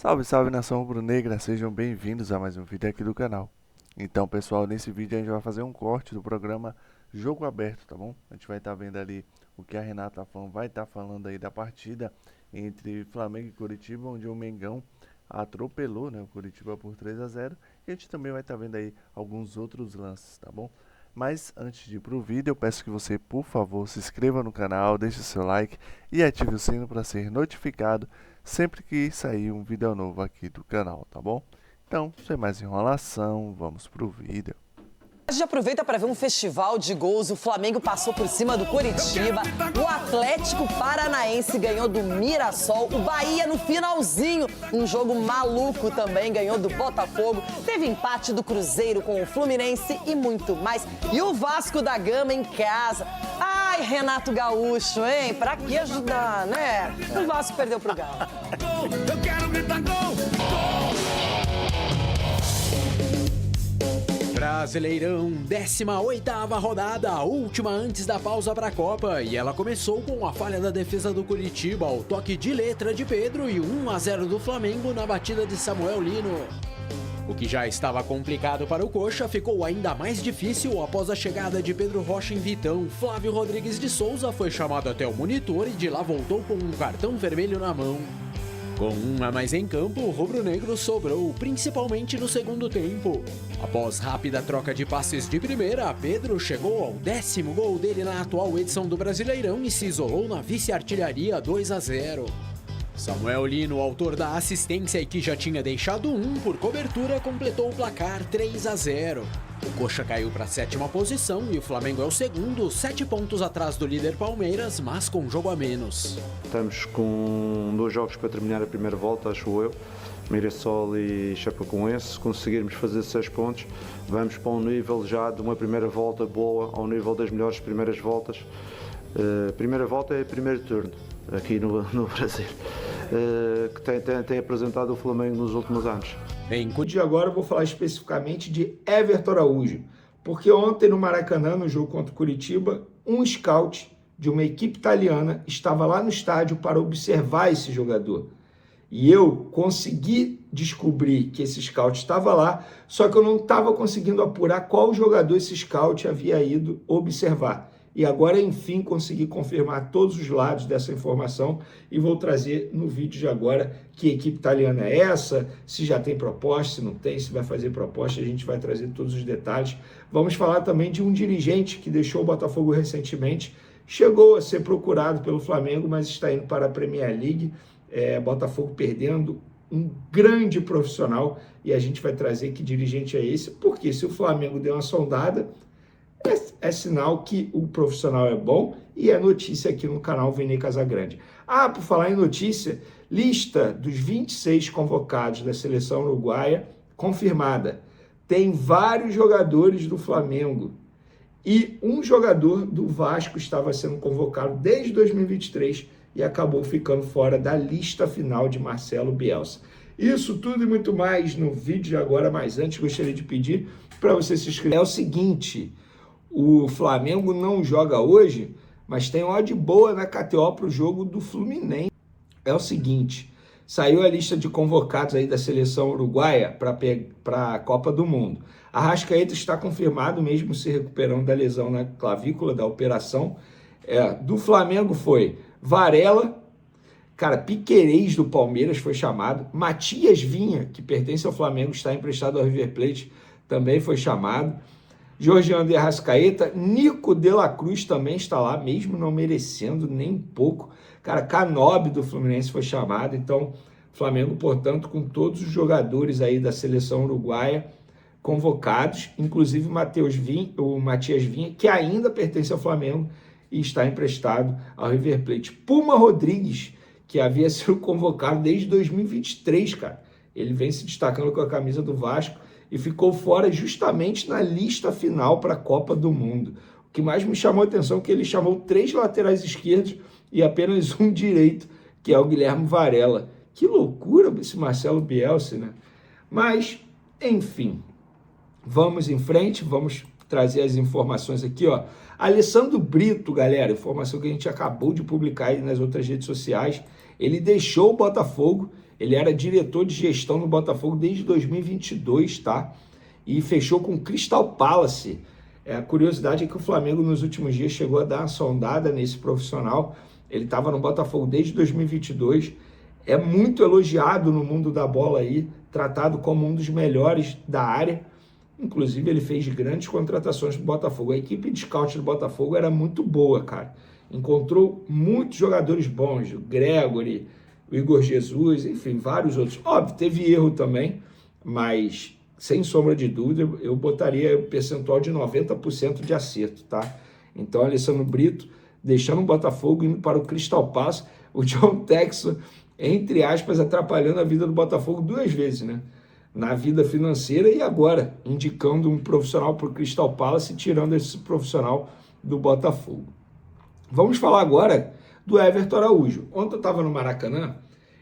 Salve, salve nação rubro-negra, sejam bem-vindos a mais um vídeo aqui do canal. Então pessoal, nesse vídeo a gente vai fazer um corte do programa Jogo Aberto, tá bom? A gente vai estar vendo ali o que a Renata Fã vai estar falando aí da partida entre Flamengo e Coritiba, onde o Mengão atropelou, né, o Coritiba por 3-0. E a gente também vai estar vendo aí alguns outros lances, tá bom? Mas antes de ir pro vídeo, eu peço que você, por favor, se inscreva no canal, deixe o seu like e ative o sino para ser notificado sempre que sair um vídeo novo aqui do canal, tá bom? Então, sem mais enrolação, vamos pro vídeo. A gente aproveita para ver um festival de gols. O Flamengo passou por cima do Coritiba, o Atlético Paranaense ganhou do Mirassol, o Bahia no finalzinho, um jogo maluco também, ganhou do Botafogo, teve empate do Cruzeiro com o Fluminense e muito mais. E o Vasco da Gama em casa. Ai, Renato Gaúcho, hein? Pra que ajudar, né? O Vasco perdeu pro Galo. Eu quero gritar gol! Brasileirão, 18ª rodada, última antes da pausa para a Copa, e ela começou com a falha da defesa do Coritiba, o toque de letra de Pedro e 1-0 do Flamengo na batida de Samuel Lino. O que já estava complicado para o Coxa ficou ainda mais difícil após a chegada de Pedro Rocha em Vitão. Flávio Rodrigues de Souza foi chamado até o monitor e de lá voltou com um cartão vermelho na mão. Com um a mais em campo, o rubro-negro sobrou, principalmente no segundo tempo. Após rápida troca de passes de primeira, Pedro chegou ao 10º gol dele na atual edição do Brasileirão e se isolou na vice-artilharia 2-0. Samuel Lino, autor da assistência e que já tinha deixado um por cobertura, completou o placar 3-0. O Coxa caiu para a 7ª posição e o Flamengo é o segundo, 7 pontos atrás do líder Palmeiras, mas com jogo a menos. Estamos com 2 jogos para terminar a primeira volta, acho eu. Mirassol e Chapecoense. Se conseguirmos fazer 6 pontos, vamos para um nível já de uma primeira volta boa, ao nível das melhores primeiras voltas. Primeira volta é o primeiro turno, aqui no Brasil, que tem apresentado o Flamengo nos últimos anos. De agora eu vou falar especificamente de Everton Araújo, porque ontem no Maracanã, no jogo contra o Coritiba, um scout de uma equipe italiana estava lá no estádio para observar esse jogador. E eu consegui descobrir que esse scout estava lá, só que eu não estava conseguindo apurar qual jogador esse scout havia ido observar. E agora, enfim, consegui confirmar todos os lados dessa informação e vou trazer no vídeo de agora que equipe italiana é essa, se já tem proposta, se não tem, se vai fazer proposta, a gente vai trazer todos os detalhes. Vamos falar também de um dirigente que deixou o Botafogo recentemente, chegou a ser procurado pelo Flamengo, mas está indo para a Premier League, Botafogo perdendo um grande profissional e a gente vai trazer que dirigente é esse, porque se o Flamengo deu uma sondada, é sinal que o profissional é bom e é notícia aqui no canal Vini Casagrande. Por falar em notícia, lista dos 26 convocados da seleção uruguaia confirmada. Tem vários jogadores do Flamengo e um jogador do Vasco estava sendo convocado desde 2023 e acabou ficando fora da lista final de Marcelo Bielsa. Isso tudo e muito mais no vídeo de agora, mas antes gostaria de pedir para você se inscrever. É o seguinte... O Flamengo não joga hoje, mas tem odd boa na KTO para o jogo do Fluminense. É o seguinte, saiu a lista de convocados aí da seleção uruguaia para a Copa do Mundo. Arrascaeta está confirmado, mesmo se recuperando da lesão na clavícula, da operação. Do Flamengo foi Varela, Piquerez do Palmeiras foi chamado, Matias Vinha, que pertence ao Flamengo, está emprestado ao River Plate, também foi chamado. Georgiano de Arrascaeta, Nico de la Cruz também está lá, mesmo não merecendo nem um pouco. Canobi do Fluminense foi chamado, então Flamengo, portanto, com todos os jogadores aí da seleção uruguaia convocados, inclusive o Matias Vinha, que ainda pertence ao Flamengo e está emprestado ao River Plate. Puma Rodrigues, que havia sido convocado desde 2023, ele vem se destacando com a camisa do Vasco, e ficou fora justamente na lista final para a Copa do Mundo. O que mais me chamou a atenção é que ele chamou 3 laterais esquerdos e apenas um direito, que é o Guilherme Varela. Que loucura esse Marcelo Bielsa, né? Mas, enfim, vamos em frente, vamos trazer as informações aqui, ó. Alessandro Brito, galera, informação que a gente acabou de publicar aí nas outras redes sociais, ele deixou o Botafogo, Ele era diretor de gestão no Botafogo desde 2022, tá? E fechou com o Crystal Palace. A curiosidade é que o Flamengo nos últimos dias chegou a dar uma sondada nesse profissional. Ele estava no Botafogo desde 2022. É muito elogiado no mundo da bola aí, tratado como um dos melhores da área. Inclusive, ele fez grandes contratações do Botafogo. A equipe de scout do Botafogo era muito boa, cara. Encontrou muitos jogadores bons, o Gregory, o Igor Jesus, enfim, vários outros. Óbvio, teve erro também, mas sem sombra de dúvida, eu botaria o percentual de 90% de acerto, tá? Então, Alessandro Brito, deixando o Botafogo, indo para o Crystal Palace, o John Textor, entre aspas, atrapalhando a vida do Botafogo 2 vezes, né? Na vida financeira e agora, indicando um profissional para o Crystal Palace e tirando esse profissional do Botafogo. Vamos falar agora do Everton Araújo. Ontem eu estava no Maracanã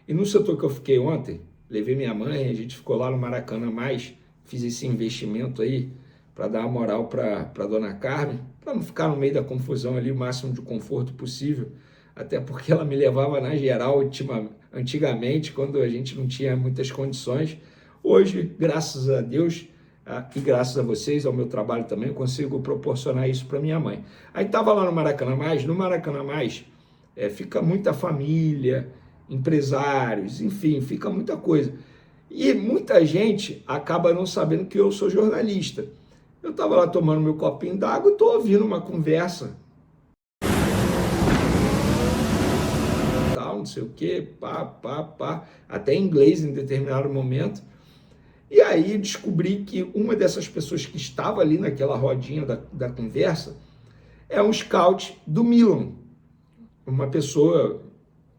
e no setor que eu fiquei ontem, levei minha mãe, a gente ficou lá no Maracanã mais, fiz esse investimento aí para dar uma moral para Dona Carmen, para não ficar no meio da confusão ali, o máximo de conforto possível, até porque ela me levava na geral antigamente, quando a gente não tinha muitas condições. Hoje, graças a Deus e graças a vocês, ao meu trabalho também, eu consigo proporcionar isso para minha mãe. Aí estava lá no Maracanã Mais, fica muita família, empresários, enfim, fica muita coisa. E muita gente acaba não sabendo que eu sou jornalista. Eu estava lá tomando meu copinho d'água e estou ouvindo uma conversa. Tal, não sei o quê, pá. Até em inglês em determinado momento. E aí descobri que uma dessas pessoas que estava ali naquela rodinha da conversa é um scout do Milan. Uma pessoa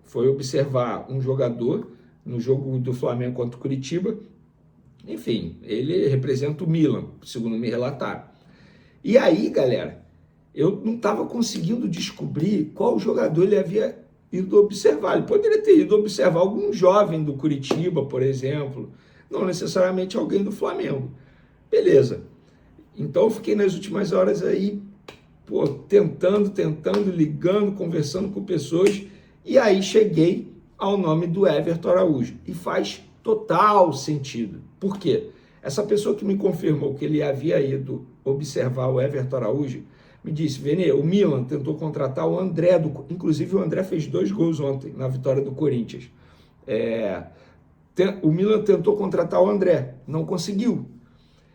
foi observar um jogador no jogo do Flamengo contra o Curitiba. Enfim, ele representa o Milan, segundo me relataram. E aí, galera, eu não estava conseguindo descobrir qual jogador ele havia ido observar. Ele poderia ter ido observar algum jovem do Curitiba, por exemplo, não necessariamente alguém do Flamengo. Beleza. Então eu fiquei nas últimas horas aí, tentando, ligando, conversando com pessoas, e aí cheguei ao nome do Everton Araújo. E faz total sentido. Por quê? Essa pessoa que me confirmou que ele havia ido observar o Everton Araújo me disse: Vene, o Milan tentou contratar o André, inclusive o André fez 2 gols ontem na vitória do Corinthians. O Milan tentou contratar o André, não conseguiu.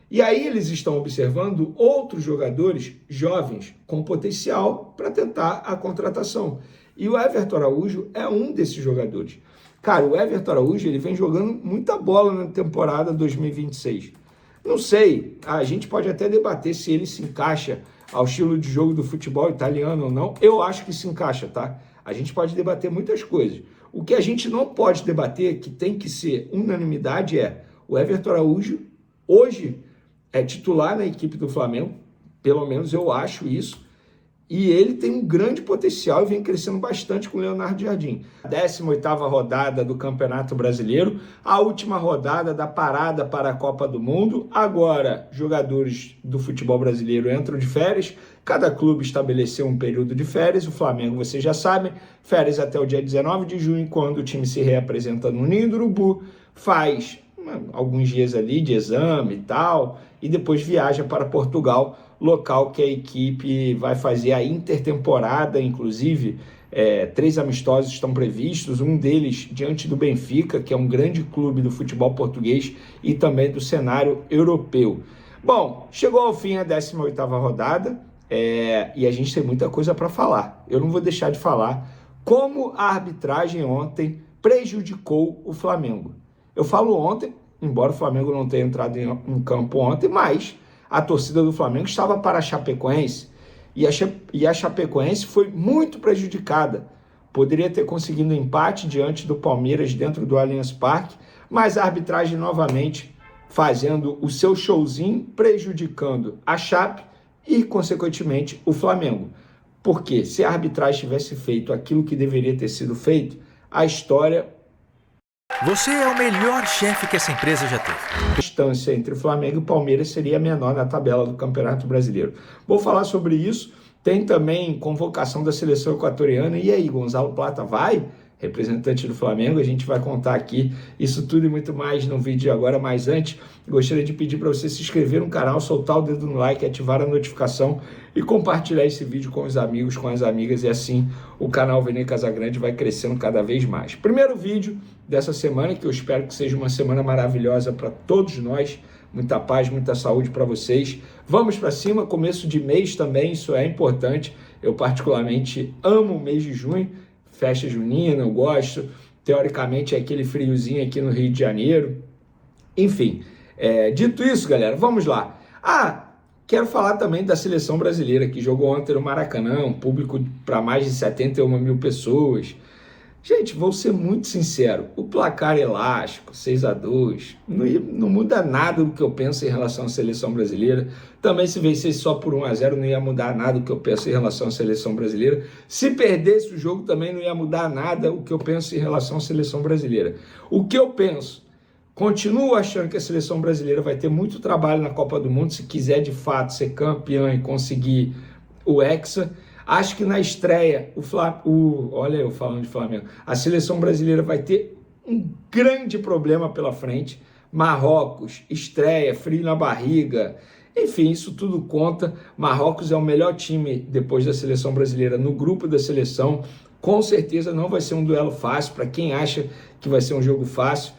E aí eles estão observando outros jogadores jovens com potencial para tentar a contratação. E o Everton Araújo é um desses jogadores. Cara, o Everton Araújo ele vem jogando muita bola na temporada 2026. Não sei, a gente pode até debater se ele se encaixa ao estilo de jogo do futebol italiano ou não. Eu acho que se encaixa, tá? A gente pode debater muitas coisas. O que a gente não pode debater, que tem que ser unanimidade, é o Everton Araújo hoje é titular na equipe do Flamengo, pelo menos eu acho isso, e ele tem um grande potencial e vem crescendo bastante com o Leonardo Jardim. A 18ª rodada do Campeonato Brasileiro, a última rodada da parada para a Copa do Mundo. Agora, jogadores do futebol brasileiro entram de férias, cada clube estabeleceu um período de férias. O Flamengo, vocês já sabem, férias até o dia 19 de junho, quando o time se reapresenta no Ninho do Urubu, faz alguns dias ali de exame e tal, e depois viaja para Portugal, local que a equipe vai fazer a intertemporada. Inclusive 3 amistosos estão previstos, um deles diante do Benfica, que é um grande clube do futebol português e também do cenário europeu. Bom, chegou ao fim a 18ª rodada e a gente tem muita coisa para falar. Eu não vou deixar de falar como a arbitragem ontem prejudicou o Flamengo. Eu falo ontem, embora o Flamengo não tenha entrado em campo ontem, mas a torcida do Flamengo estava para a Chapecoense e a Chapecoense foi muito prejudicada. Poderia ter conseguido um empate diante do Palmeiras dentro do Allianz Parque, mas a arbitragem novamente fazendo o seu showzinho, prejudicando a Chape e, consequentemente, o Flamengo. Porque se a arbitragem tivesse feito aquilo que deveria ter sido feito, a história... Você é o melhor chefe que essa empresa já teve. A distância entre o Flamengo e o Palmeiras seria menor na tabela do Campeonato Brasileiro. Vou falar sobre isso. Tem também convocação da seleção equatoriana. E aí, Gonzalo Plata vai? representante do Flamengo. A gente vai contar aqui isso tudo e muito mais no vídeo de agora, mas antes, gostaria de pedir para você se inscrever no canal, soltar o dedo no like, ativar a notificação e compartilhar esse vídeo com os amigos, com as amigas, e assim o canal Vene Casagrande vai crescendo cada vez mais. Primeiro vídeo dessa semana, que eu espero que seja uma semana maravilhosa para todos nós, muita paz, muita saúde para vocês. Vamos para cima, começo de mês também, isso é importante. Eu particularmente amo o mês de junho, festa junina, eu gosto. Teoricamente é aquele friozinho aqui no Rio de Janeiro. Enfim, dito isso, galera, vamos lá. Quero falar também da seleção brasileira, que jogou ontem no Maracanã, um público para mais de 71 mil pessoas. Gente, vou ser muito sincero, o placar elástico, 6-2, não muda nada do que eu penso em relação à seleção brasileira. Também se vencesse só por 1-0 não ia mudar nada do que eu penso em relação à seleção brasileira. Se perdesse o jogo também não ia mudar nada o que eu penso em relação à seleção brasileira. O que eu penso? Continuo achando que a seleção brasileira vai ter muito trabalho na Copa do Mundo se quiser de fato ser campeã e conseguir o Hexa. Acho que na estreia, olha eu falando de Flamengo, a seleção brasileira vai ter um grande problema pela frente. Marrocos, estreia, frio na barriga, enfim, isso tudo conta. Marrocos é o melhor time depois da seleção brasileira no grupo da seleção. Com certeza não vai ser um duelo fácil para quem acha que vai ser um jogo fácil.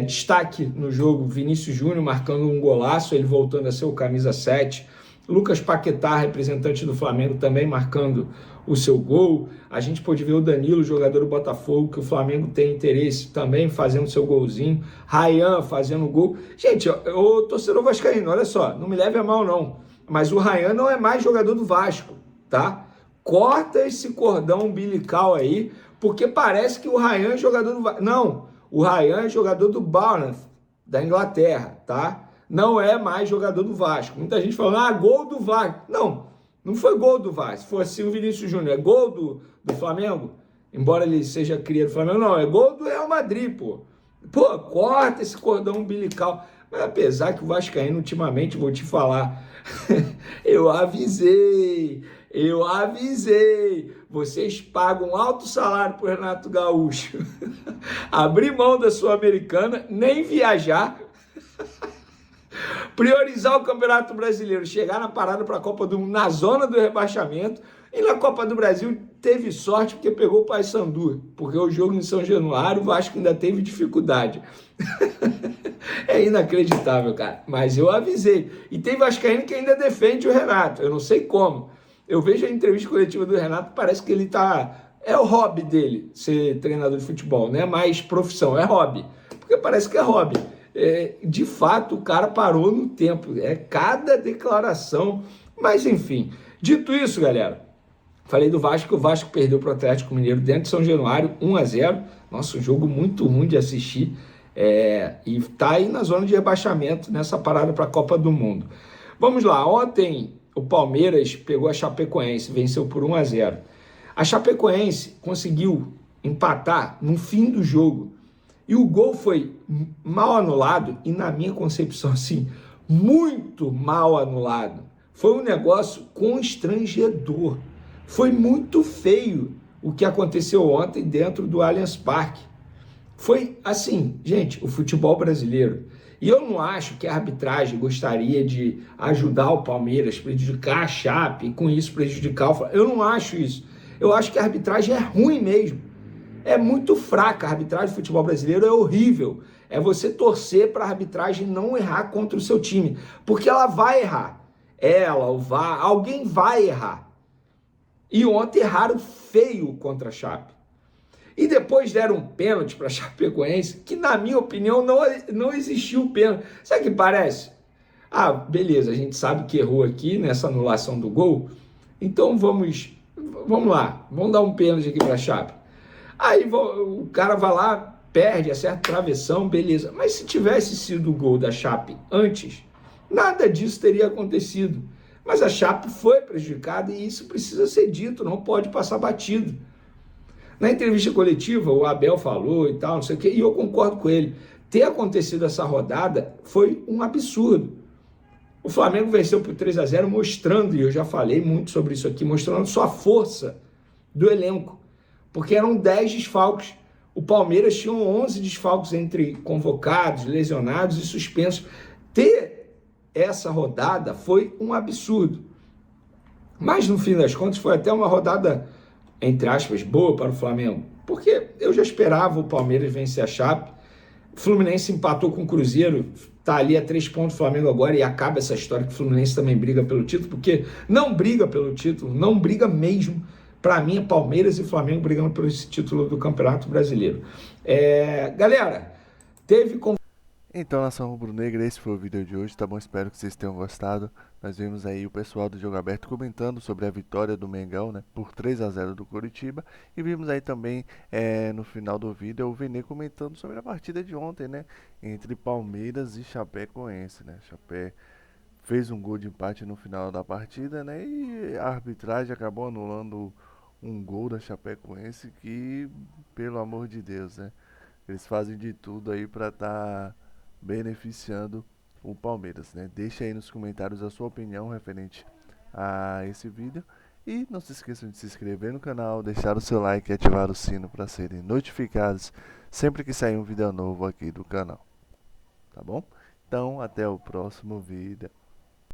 Destaque no jogo, Vinícius Júnior marcando um golaço, ele voltando a ser o camisa 7. Lucas Paquetá, representante do Flamengo, também marcando o seu gol. A gente pôde ver o Danilo, jogador do Botafogo, que o Flamengo tem interesse também, fazendo seu golzinho. Ryan fazendo gol. Gente, o torcedor vascaíno, olha só, não me leve a mal não, mas o Ryan não é mais jogador do Vasco, tá? Corta esse cordão umbilical aí, porque parece que o Ryan é jogador do Vasco. Não, o Ryan é jogador do Bournemouth, da Inglaterra, tá? Não é mais jogador do Vasco. Muita gente falando, gol do Vasco. Não foi gol do Vasco. Se for assim o Vinícius Júnior, é gol do Flamengo? Embora ele seja cria do Flamengo, não, é gol do Real Madrid, pô. Pô, corta esse cordão umbilical. Mas apesar que o vascaíno, ultimamente, vou te falar, eu avisei. Vocês pagam alto salário pro Renato Gaúcho. Abrir mão da Sul-Americana, nem viajar. Priorizar o Campeonato Brasileiro, chegar na parada para a Copa do Mundo na zona do rebaixamento, e na Copa do Brasil teve sorte porque pegou o Paysandu, porque o jogo em São Januário o Vasco ainda teve dificuldade. É inacreditável, cara, mas eu avisei. E tem vascaíno que ainda defende o Renato, eu não sei como. Eu vejo a entrevista coletiva do Renato, parece que ele é o hobby dele ser treinador de futebol, não é mais profissão, é hobby, porque parece que é hobby. De fato, o cara parou no tempo, cada declaração, mas enfim, dito isso, galera, falei do Vasco, que o Vasco perdeu para o Atlético Mineiro dentro de São Januário, 1-0, nossa, um jogo muito ruim de assistir, e tá aí na zona de rebaixamento, nessa parada para a Copa do Mundo. Vamos lá, ontem o Palmeiras pegou a Chapecoense, venceu por 1-0, a Chapecoense conseguiu empatar no fim do jogo, e o gol foi mal anulado, e na minha concepção, assim, muito mal anulado. Foi um negócio constrangedor. Foi muito feio o que aconteceu ontem dentro do Allianz Parque. Foi assim, gente, o futebol brasileiro. E eu não acho que a arbitragem gostaria de ajudar o Palmeiras, prejudicar a Chape, e com isso prejudicar o Flamengo. Eu não acho isso. Eu acho que a arbitragem é ruim mesmo. É muito fraca a arbitragem do futebol brasileiro, é horrível. É você torcer para a arbitragem não errar contra o seu time, porque ela vai errar. Ela, o VAR, alguém vai errar. E ontem erraram feio contra a Chape. E depois deram um pênalti para a Chapecoense, que na minha opinião não existiu pênalti. Sabe o que parece? Beleza, a gente sabe que errou aqui nessa anulação do gol, então vamos lá, vamos dar um pênalti aqui para a Chape. Aí o cara vai lá, perde, acerta travessão, beleza. Mas se tivesse sido o gol da Chape antes, nada disso teria acontecido. Mas a Chape foi prejudicada e isso precisa ser dito, não pode passar batido. Na entrevista coletiva, o Abel falou e tal, não sei o quê, e eu concordo com ele. Ter acontecido essa rodada foi um absurdo. O Flamengo venceu por 3-0 mostrando, e eu já falei muito sobre isso aqui, mostrando sua força do elenco. porque eram 10 desfalques. O Palmeiras tinha 11 desfalques entre convocados, lesionados e suspensos. Ter essa rodada foi um absurdo. Mas, no fim das contas, foi até uma rodada, entre aspas, boa para o Flamengo. Porque eu já esperava o Palmeiras vencer a Chape. O Fluminense empatou com o Cruzeiro, está ali a 3 pontos do Flamengo agora e acaba essa história que o Fluminense também briga pelo título, porque não briga pelo título, não briga mesmo. Para mim, é Palmeiras e Flamengo brigando por esse título do Campeonato Brasileiro. Galera, teve... Então, nação rubro-negra, esse foi o vídeo de hoje, tá bom? Espero que vocês tenham gostado. Nós vimos aí o pessoal do Jogo Aberto comentando sobre a vitória do Mengão, né, por 3-0 do Coritiba. E vimos aí também, no final do vídeo, o Vene comentando sobre a partida de ontem, né, entre Palmeiras e Chapecoense, né. Chapé fez um gol de empate no final da partida, né, e a arbitragem acabou anulando um gol da Chapecoense que, pelo amor de Deus, né, eles fazem de tudo aí para estar beneficiando o Palmeiras, né? Deixa aí nos comentários a sua opinião referente a esse vídeo e não se esqueçam de se inscrever no canal, deixar o seu like e ativar o sino para serem notificados sempre que sair um vídeo novo aqui do canal, tá bom? Então, até o próximo vídeo.